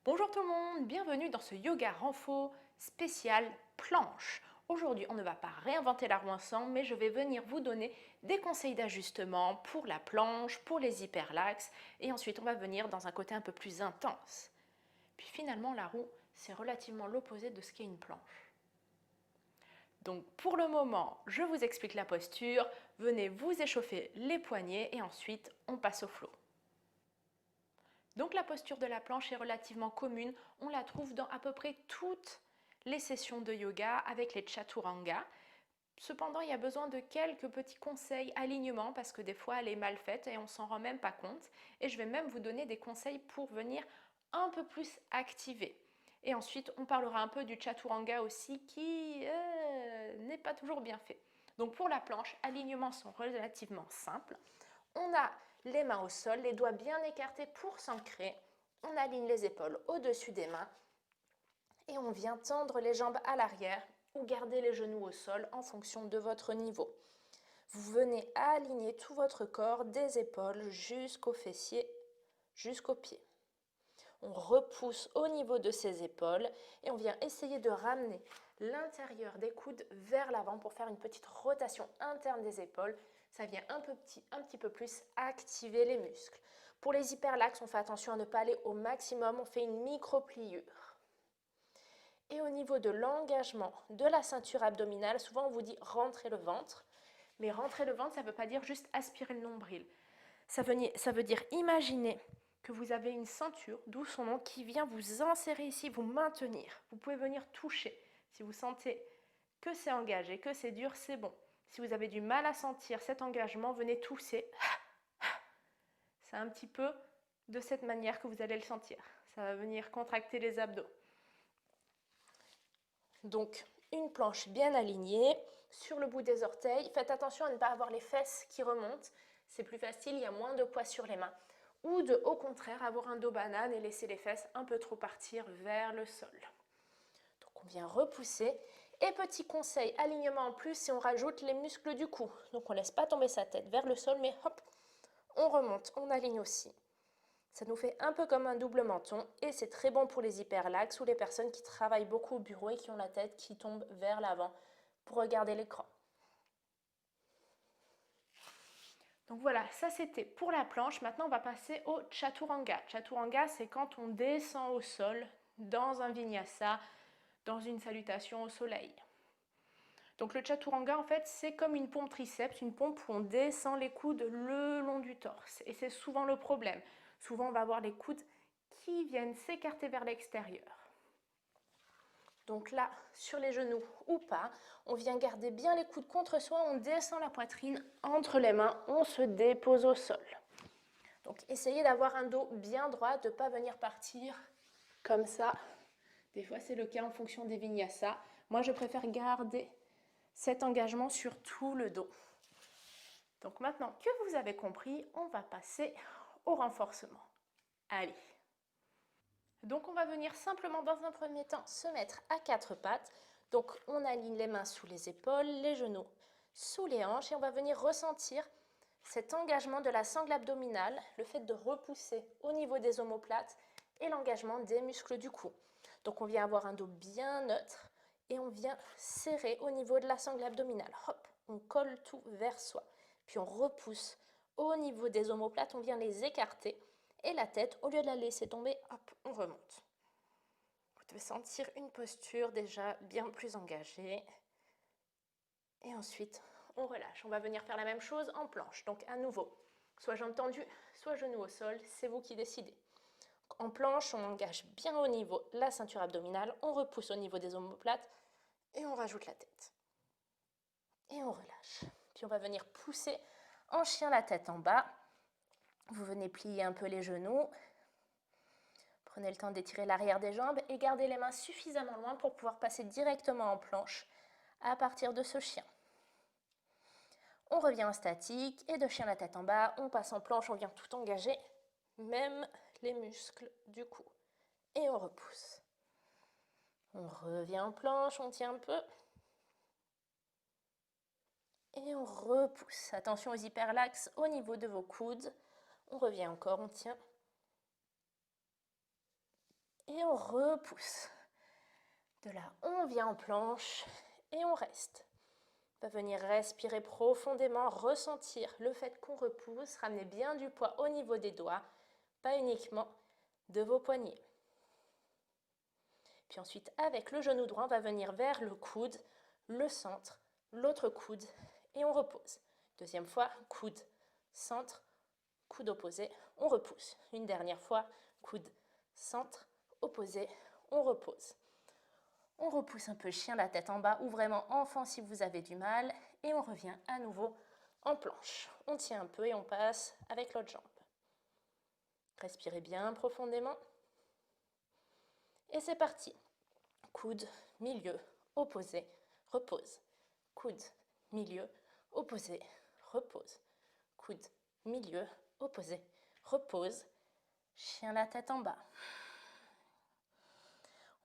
Bonjour tout le monde, bienvenue dans ce yoga renfo spécial planche. Aujourd'hui, on ne va pas réinventer la roue ensemble, mais je vais venir vous donner des conseils d'ajustement pour la planche, pour les hyperlaxes, et ensuite on va venir dans un côté un peu plus intense. Puis finalement, la roue, c'est relativement l'opposé de ce qu'est une planche. Donc pour le moment, je vous explique la posture, venez vous échauffer les poignets et ensuite on passe au flow. Donc la posture de la planche est relativement commune, on la trouve dans à peu près toutes les sessions de yoga avec les chaturanga. Cependant, il y a besoin de quelques petits conseils alignement parce que des fois elle est mal faite et on s'en rend même pas compte. Et je vais même vous donner des conseils pour venir un peu plus activer. Et ensuite, on parlera un peu du chaturanga aussi qui n'est pas toujours bien fait. Donc pour la planche, alignements sont relativement simples. On a les mains au sol, les doigts bien écartés pour s'ancrer. On aligne les épaules au-dessus des mains et on vient tendre les jambes à l'arrière ou garder les genoux au sol en fonction de votre niveau. Vous venez aligner tout votre corps des épaules jusqu'aux fessiers, jusqu'aux pieds. On repousse au niveau de ses épaules et on vient essayer de ramener l'intérieur des coudes vers l'avant pour faire une petite rotation interne des épaules. Ça vient un petit peu plus activer les muscles. Pour les hyperlaxes, on fait attention à ne pas aller au maximum, on fait une micro-pliure. Et au niveau de l'engagement de la ceinture abdominale, souvent on vous dit rentrer le ventre. Mais rentrer le ventre, ça ne veut pas dire juste aspirer le nombril. Ça veut dire imaginer que vous avez une ceinture, d'où son nom, qui vient vous insérer ici, vous maintenir. Vous pouvez venir toucher. Si vous sentez que c'est engagé, que c'est dur, c'est bon. Si vous avez du mal à sentir cet engagement, venez tousser. C'est un petit peu de cette manière que vous allez le sentir. Ça va venir contracter les abdos. Donc, une planche bien alignée sur le bout des orteils. Faites attention à ne pas avoir les fesses qui remontent. C'est plus facile, il y a moins de poids sur les mains. Ou de, au contraire, avoir un dos banane et laisser les fesses un peu trop partir vers le sol. Donc, on vient repousser. Et petit conseil, alignement en plus, si on rajoute les muscles du cou. Donc, on ne laisse pas tomber sa tête vers le sol, mais hop, on remonte, on aligne aussi. Ça nous fait un peu comme un double menton et c'est très bon pour les hyperlaxes ou les personnes qui travaillent beaucoup au bureau et qui ont la tête qui tombe vers l'avant pour regarder l'écran. Donc voilà, ça c'était pour la planche. Maintenant, on va passer au chaturanga. Chaturanga, c'est quand on descend au sol dans un vinyasa, dans une salutation au soleil. Donc le chaturanga, en fait, c'est comme une pompe triceps, une pompe où on descend les coudes le long du torse. Et c'est souvent le problème. Souvent, on va avoir les coudes qui viennent s'écarter vers l'extérieur. Donc là, sur les genoux ou pas, on vient garder bien les coudes contre soi, on descend la poitrine entre les mains, on se dépose au sol. Donc essayez d'avoir un dos bien droit, de ne pas venir partir comme ça. Des fois, c'est le cas en fonction des vinyasas. Moi, je préfère garder cet engagement sur tout le dos. Donc maintenant que vous avez compris, on va passer au renforcement. Allez. Donc on va venir simplement dans un premier temps se mettre à quatre pattes. Donc on aligne les mains sous les épaules, les genoux sous les hanches et on va venir ressentir cet engagement de la sangle abdominale, le fait de repousser au niveau des omoplates et l'engagement des muscles du cou. Donc on vient avoir un dos bien neutre et on vient serrer au niveau de la sangle abdominale. Hop, on colle tout vers soi. Puis on repousse au niveau des omoplates, on vient les écarter. Et la tête, au lieu de la laisser tomber, hop, on remonte. Vous devez sentir une posture déjà bien plus engagée. Et ensuite, on relâche. On va venir faire la même chose en planche. Donc à nouveau, soit jambes tendues, soit genoux au sol, c'est vous qui décidez. En planche, on engage bien au niveau la ceinture abdominale, on repousse au niveau des omoplates et on rajoute la tête. Et on relâche. Puis on va venir pousser en chien la tête en bas. Vous venez plier un peu les genoux. Prenez le temps d'étirer l'arrière des jambes et gardez les mains suffisamment loin pour pouvoir passer directement en planche à partir de ce chien. On revient en statique et de chien la tête en bas, on passe en planche, on vient tout engager, même les muscles du cou. Et on repousse. On revient en planche, on tient un peu. Et on repousse. Attention aux hyperlaxes au niveau de vos coudes. On revient encore, on tient. et on repousse. De là, on vient en planche et on reste. On va venir respirer profondément, ressentir le fait qu'on repousse, ramener bien du poids au niveau des doigts, pas uniquement de vos poignets. Puis ensuite, avec le genou droit, on va venir vers le coude, le centre, l'autre coude et on repose. Deuxième fois, coude, centre, coude opposé, on repousse. Une dernière fois, coude, centre, opposé, on repose. On repousse un peu chien la tête en bas ou vraiment enfant si vous avez du mal et on revient à nouveau en planche. On tient un peu et on passe avec l'autre jambe. Respirez bien profondément. Et c'est parti. Coude, milieu, opposé, repose. Coude, milieu, opposé, repose. Coude, milieu, opposé, repose. Chien la tête en bas.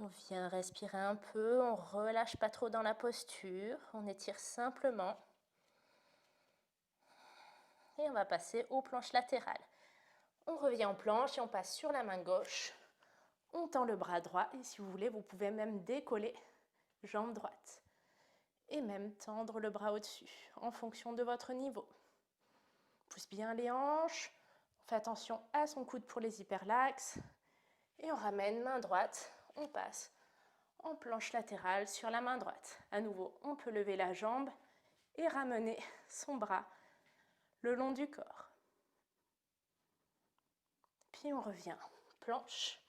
On vient respirer un peu, on ne relâche pas trop dans la posture, on étire simplement. Et on va passer aux planches latérales. On revient en planche et on passe sur la main gauche. On tend le bras droit et si vous voulez, vous pouvez même décoller jambe droite. Et même tendre le bras au-dessus en fonction de votre niveau. Pousse bien les hanches. On fait attention à son coude pour les hyperlaxes. Et on ramène main droite. On passe en planche latérale sur la main droite. À nouveau, on peut lever la jambe et ramener son bras le long du corps. Puis on revient, planche,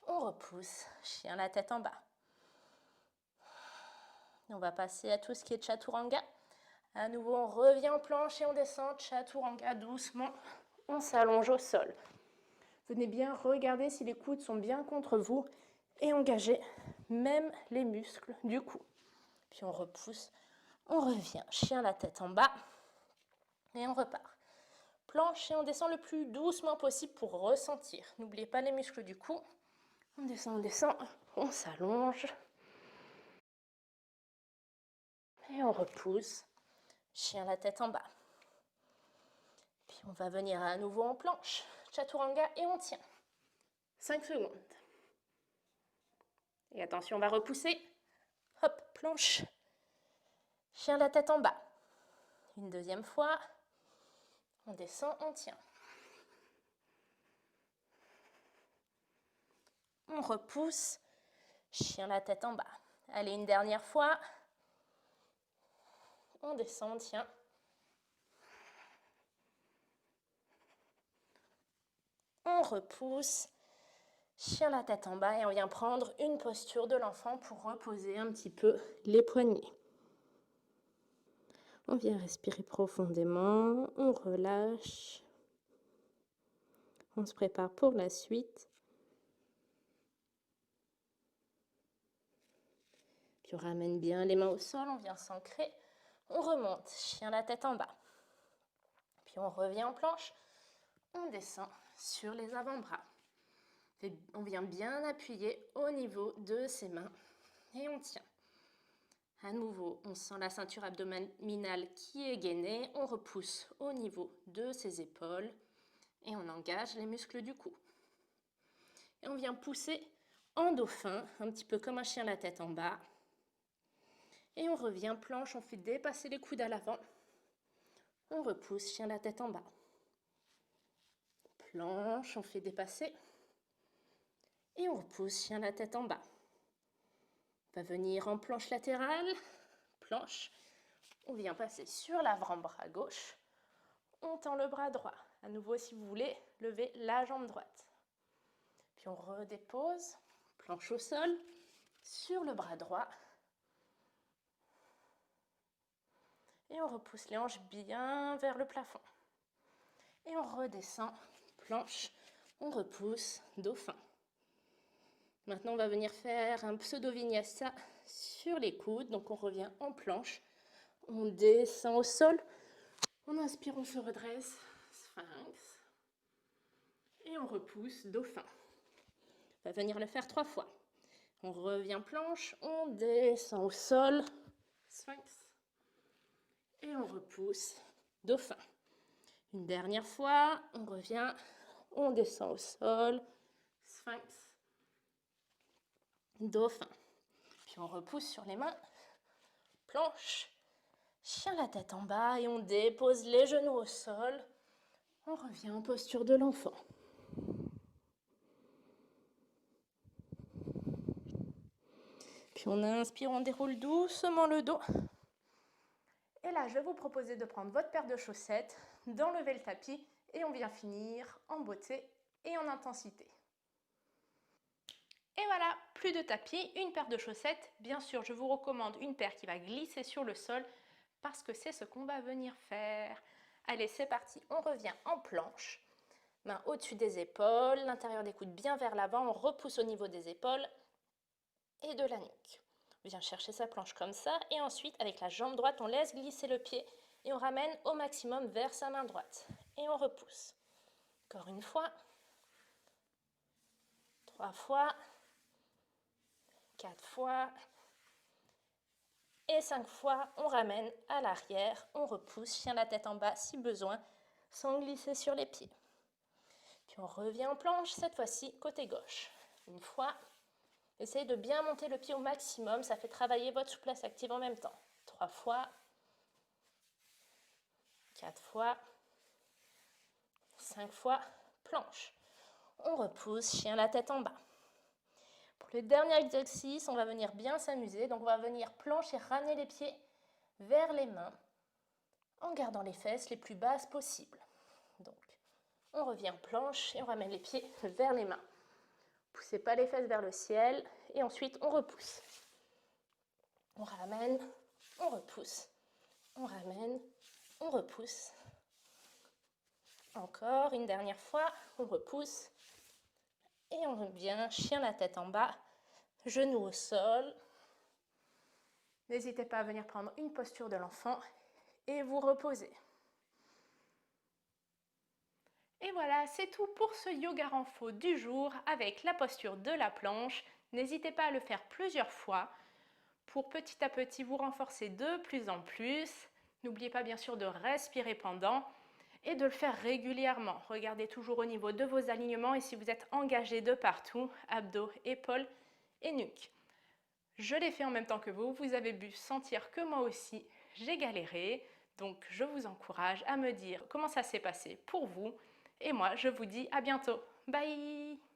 on repousse, chien la tête en bas. On va passer à tout ce qui est chaturanga. À nouveau, on revient en planche et on descend, chaturanga doucement. On s'allonge au sol. Venez bien regarder si les coudes sont bien contre vous et engagez même les muscles du cou. Puis on repousse, on revient, chien la tête en bas et on repart. Planche et on descend le plus doucement possible pour ressentir. N'oubliez pas les muscles du cou. On descend, on s'allonge. Et on repousse, chien la tête en bas. Puis on va venir à nouveau en planche, chaturanga et on tient. 5 secondes. Et attention, on va repousser. Hop, planche. Chien la tête en bas. Une deuxième fois. On descend, on tient. On repousse. Chien la tête en bas. Allez, une dernière fois. On descend, on tient. On repousse. Chien la tête en bas et on vient prendre une posture de l'enfant pour reposer un petit peu les poignets. On vient respirer profondément, on relâche. On se prépare pour la suite. Puis on ramène bien les mains au sol, on vient s'ancrer. On remonte, chien la tête en bas. Puis on revient en planche. On descend sur les avant-bras. On vient bien appuyer au niveau de ses mains et on tient. À nouveau, on sent la ceinture abdominale qui est gainée. On repousse au niveau de ses épaules et on engage les muscles du cou. Et on vient pousser en dauphin, un petit peu comme un chien la tête en bas. Et on revient planche, on fait dépasser les coudes à l'avant. On repousse, chien la tête en bas. Planche, on fait dépasser. Et on repousse, chien la tête en bas. On va venir en planche latérale, planche. On vient passer sur l'avant-bras gauche. On tend le bras droit. À nouveau, si vous voulez, levez la jambe droite. Puis on redépose, planche au sol, sur le bras droit. Et on repousse les hanches bien vers le plafond. Et on redescend, planche, on repousse, dauphin. Maintenant, on va venir faire un pseudo-vinyasa sur les coudes. Donc, on revient en planche. On descend au sol. On inspire, on se redresse, sphinx. Et on repousse, dauphin. On va venir le faire 3 fois. On revient planche, on descend au sol, sphinx. Et on repousse, dauphin. Une dernière fois, on revient, on descend au sol, sphinx. dauphin. Puis on repousse sur les mains, planche, chien la tête en bas et on dépose les genoux au sol. On revient en posture de l'enfant. Puis on inspire, on déroule doucement le dos. Et là, je vais vous proposer de prendre votre paire de chaussettes, d'enlever le tapis et on vient finir en beauté et en intensité. Et voilà, plus de tapis, une paire de chaussettes. Bien sûr, je vous recommande une paire qui va glisser sur le sol parce que c'est ce qu'on va venir faire. Allez, c'est parti, on revient en planche. Main au-dessus des épaules, l'intérieur des coudes bien vers l'avant, on repousse au niveau des épaules et de la nuque. On vient chercher sa planche comme ça et ensuite avec la jambe droite, on laisse glisser le pied et on ramène au maximum vers sa main droite. Et on repousse. Encore une fois, 3 fois, 4 fois et 5 fois. On ramène à l'arrière, on repousse, chien la tête en bas si besoin, sans glisser sur les pieds. Puis on revient en planche, cette fois-ci côté gauche. Une fois, essayez de bien monter le pied au maximum, ça fait travailler votre souplesse active en même temps. 3 fois, 4 fois, 5 fois, planche. On repousse, chien la tête en bas. Pour le dernier exercice, on va venir bien s'amuser. Donc on va venir planche et ramener les pieds vers les mains en gardant les fesses les plus basses possibles. Donc on revient planche et on ramène les pieds vers les mains. Poussez pas les fesses vers le ciel et ensuite on repousse. On ramène, on repousse, on ramène, on repousse. Encore une dernière fois, on repousse et on revient, chien la tête en bas, genoux au sol. N'hésitez pas à venir prendre une posture de l'enfant et vous reposer. Et voilà, c'est tout pour ce yoga renfo du jour avec la posture de la planche. N'hésitez pas à le faire plusieurs fois pour petit à petit vous renforcer de plus en plus. N'oubliez pas bien sûr de respirer pendant et de le faire régulièrement. Regardez toujours au niveau de vos alignements et si vous êtes engagé de partout, abdos, épaules et nuque. Je l'ai fait en même temps que vous, vous avez pu sentir que moi aussi j'ai galéré, donc je vous encourage à me dire comment ça s'est passé pour vous et moi je vous dis à bientôt. Bye!